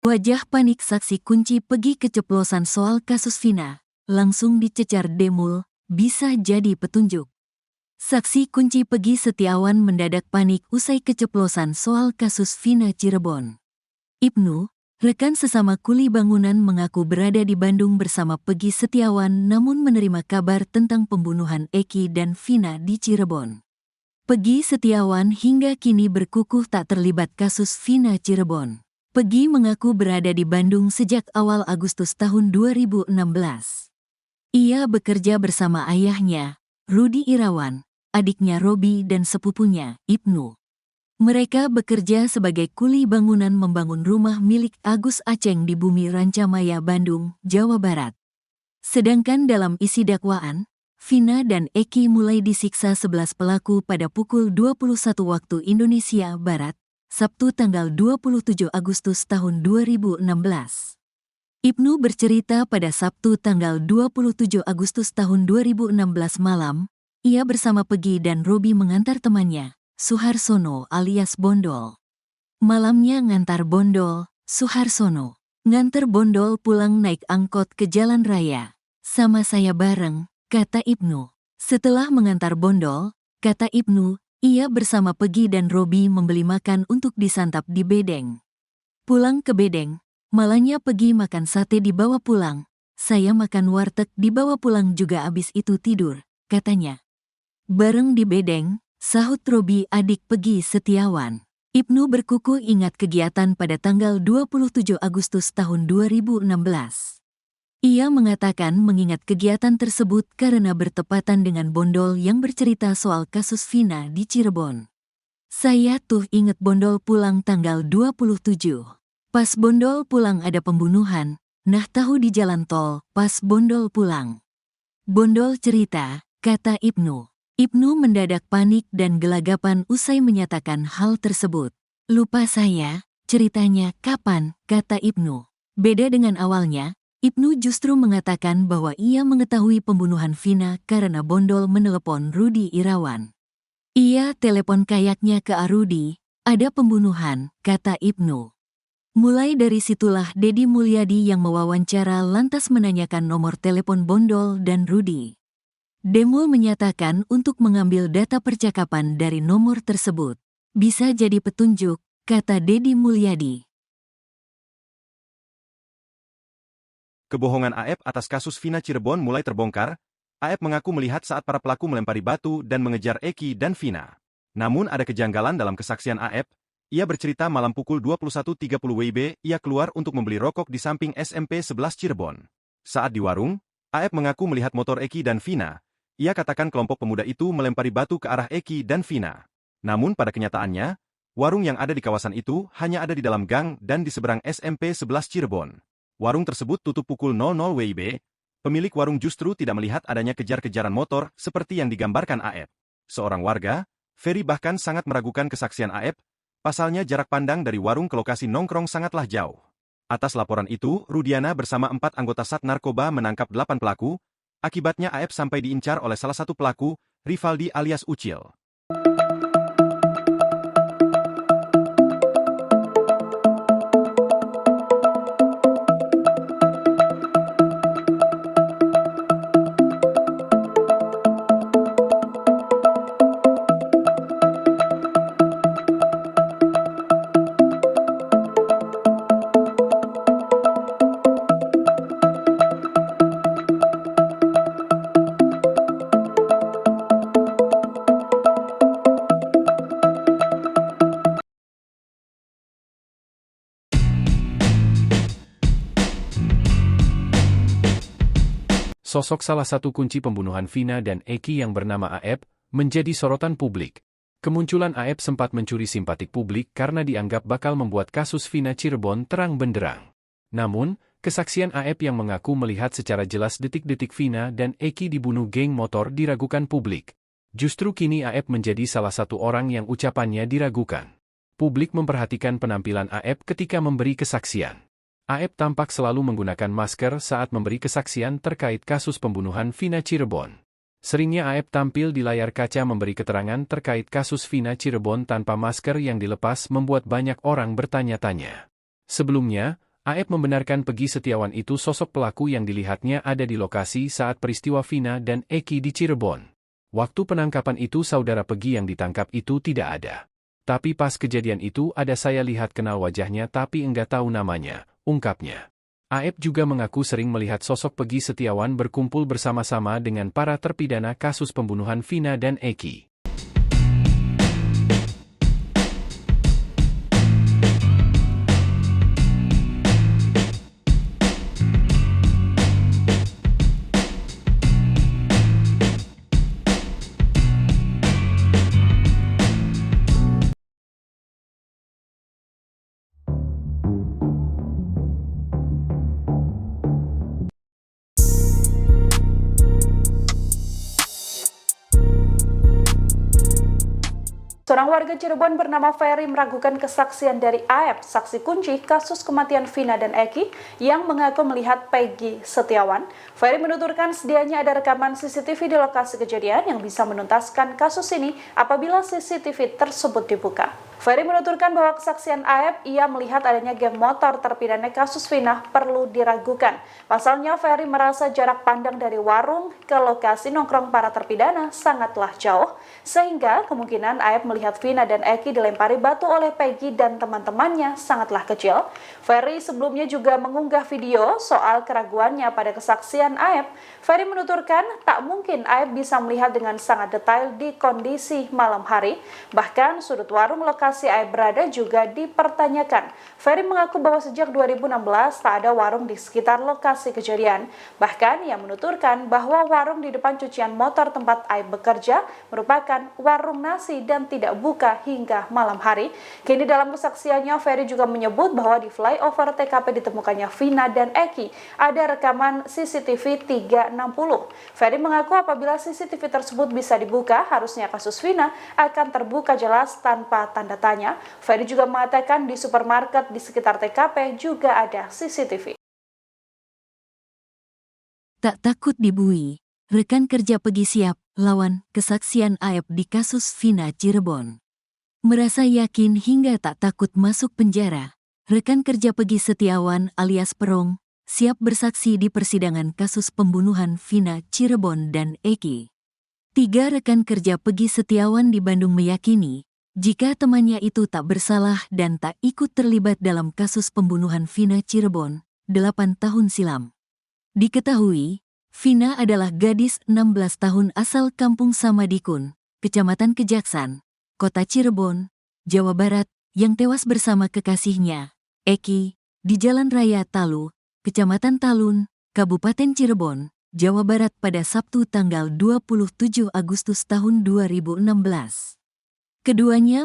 Wajah panik saksi kunci Pegi keceplosan soal kasus Vina, langsung dicecar Demul, bisa jadi petunjuk. Saksi kunci Pegi Setiawan mendadak panik usai keceplosan soal kasus Vina Cirebon. Ibnu, rekan sesama kuli bangunan mengaku berada di Bandung bersama Pegi Setiawan namun menerima kabar tentang pembunuhan Eki dan Vina di Cirebon. Pegi Setiawan hingga kini berkukuh tak terlibat kasus Vina Cirebon. Pegi mengaku berada di Bandung sejak awal Agustus tahun 2016. Ia bekerja bersama ayahnya, Rudi Irawan, adiknya Robi dan sepupunya, Ibnu. Mereka bekerja sebagai kuli bangunan membangun rumah milik Agus Aceng di Bumi Rancamaya, Bandung, Jawa Barat. Sedangkan dalam isi dakwaan, Vina dan Eki mulai disiksa 11 pelaku pada pukul 21 waktu Indonesia Barat, Sabtu tanggal 27 Agustus tahun 2016. Ibnu bercerita pada Sabtu tanggal 27 Agustus tahun 2016 malam, ia bersama Pegi dan Robi mengantar temannya, Suharsono alias Bondol. Malamnya ngantar Bondol, Suharsono. Nganter Bondol pulang naik angkot ke jalan raya. Sama saya bareng, kata Ibnu. Setelah mengantar Bondol, kata Ibnu, ia bersama Pegi dan Robi membeli makan untuk disantap di bedeng. Pulang ke bedeng, malahnya Pegi makan sate dibawa pulang. Saya makan warteg dibawa pulang juga abis itu tidur, katanya. Bareng di bedeng, sahut Robi adik Pegi Setiawan. Ibnu berkuku ingat kegiatan pada tanggal 27 Agustus tahun 2016. Ia mengatakan mengingat kegiatan tersebut karena bertepatan dengan Bondol yang bercerita soal kasus Vina di Cirebon. Saya tuh inget Bondol pulang tanggal 27. Pas Bondol pulang ada pembunuhan, nah tahu di jalan tol, pas Bondol pulang. Bondol cerita, kata Ibnu. Ibnu mendadak panik dan gelagapan usai menyatakan hal tersebut. Lupa saya, ceritanya kapan, kata Ibnu. Beda dengan awalnya, Ibnu justru mengatakan bahwa ia mengetahui pembunuhan Vina karena Bondol menelepon Rudi Irawan. Ia telepon kayaknya ke Rudi, ada pembunuhan, kata Ibnu. Mulai dari situlah Dedi Mulyadi yang mewawancara lantas menanyakan nomor telepon Bondol dan Rudi. Demul menyatakan untuk mengambil data percakapan dari nomor tersebut. Bisa jadi petunjuk, kata Dedi Mulyadi. Kebohongan Aep atas kasus Vina Cirebon mulai terbongkar. Aep mengaku melihat saat para pelaku melempari batu dan mengejar Eki dan Vina. Namun ada kejanggalan dalam kesaksian Aep. Ia bercerita malam pukul 21.30 WIB, ia keluar untuk membeli rokok di samping SMP 11 Cirebon. Saat di warung, Aep mengaku melihat motor Eki dan Vina. Ia katakan kelompok pemuda itu melempari batu ke arah Eki dan Vina. Namun pada kenyataannya, warung yang ada di kawasan itu hanya ada di dalam gang dan di seberang SMP 11 Cirebon. Warung tersebut tutup pukul 00 WIB, pemilik warung justru tidak melihat adanya kejar-kejaran motor seperti yang digambarkan Aep. Seorang warga, Ferry bahkan sangat meragukan kesaksian Aep, pasalnya jarak pandang dari warung ke lokasi nongkrong sangatlah jauh. Atas laporan itu, Rudiana bersama 4 anggota Sat Narkoba menangkap 8 pelaku, akibatnya Aep sampai diincar oleh salah satu pelaku, Rivaldi alias Ucil. Sosok salah satu kunci pembunuhan Vina dan Eki yang bernama Aep, menjadi sorotan publik. Kemunculan Aep sempat mencuri simpatik publik karena dianggap bakal membuat kasus Vina Cirebon terang benderang. Namun, kesaksian Aep yang mengaku melihat secara jelas detik-detik Vina dan Eki dibunuh geng motor diragukan publik. Justru kini Aep menjadi salah satu orang yang ucapannya diragukan. Publik memperhatikan penampilan Aep ketika memberi kesaksian. Aep tampak selalu menggunakan masker saat memberi kesaksian terkait kasus pembunuhan Vina Cirebon. Seringnya Aep tampil di layar kaca memberi keterangan terkait kasus Vina Cirebon tanpa masker yang dilepas membuat banyak orang bertanya-tanya. Sebelumnya, Aep membenarkan Peggy Setiawan itu sosok pelaku yang dilihatnya ada di lokasi saat peristiwa Vina dan Eki di Cirebon. Waktu penangkapan itu saudara Peggy yang ditangkap itu tidak ada. Tapi pas kejadian itu ada saya lihat kenal wajahnya tapi enggak tahu namanya, ungkapnya. Aep juga mengaku sering melihat sosok Peggy Setiawan berkumpul bersama-sama dengan para terpidana kasus pembunuhan Vina dan Eki. Seorang warga Cirebon bernama Ferry meragukan kesaksian dari Aep, saksi kunci kasus kematian Vina dan Eki yang mengaku melihat Peggy Setiawan. Ferry menuturkan sedianya ada rekaman CCTV di lokasi kejadian yang bisa menuntaskan kasus ini apabila CCTV tersebut dibuka. Ferry menuturkan bahwa kesaksian Aep, ia melihat adanya geng motor terpidana kasus Vina perlu diragukan. Pasalnya, Ferry merasa jarak pandang dari warung ke lokasi nongkrong para terpidana sangatlah jauh, sehingga kemungkinan Aep melihat Vina dan Eki dilempari batu oleh Peggy dan teman-temannya sangatlah kecil. Ferry sebelumnya juga mengunggah video soal keraguannya pada kesaksian Aep. Ferry menuturkan tak mungkin Aep bisa melihat dengan sangat detail di kondisi malam hari, bahkan sudut warung lokasi Aep berada juga dipertanyakan. Ferry mengaku bahwa sejak 2016 tak ada warung di sekitar lokasi kejadian. Bahkan ia menuturkan bahwa warung di depan cucian motor tempat Aep bekerja merupakan warung nasi dan tidak buka hingga malam hari. Kini dalam kesaksiannya, Ferry juga menyebut bahwa di flyover TKP ditemukannya Vina dan Eki ada rekaman CCTV 360. Ferry mengaku apabila CCTV tersebut bisa dibuka, harusnya kasus Vina akan terbuka jelas tanpa tanda tanya. Ferry juga mengatakan di supermarket di sekitar TKP juga ada CCTV. Tak takut dibui, rekan kerja Peggy siap lawan kesaksian Aep di kasus Vina Cirebon. Merasa yakin hingga tak takut masuk penjara, rekan kerja Peggy Setiawan alias Perong siap bersaksi di persidangan kasus pembunuhan Vina Cirebon dan Eki. 3 rekan kerja Peggy Setiawan di Bandung meyakini jika temannya itu tak bersalah dan tak ikut terlibat dalam kasus pembunuhan Vina Cirebon 8 tahun silam. Diketahui, Vina adalah gadis 16 tahun asal Kampung Samadikun, Kecamatan Kejaksan, Kota Cirebon, Jawa Barat, yang tewas bersama kekasihnya, Eki, di Jalan Raya Talu, Kecamatan Talun, Kabupaten Cirebon, Jawa Barat pada Sabtu tanggal 27 Agustus tahun 2016. Keduanya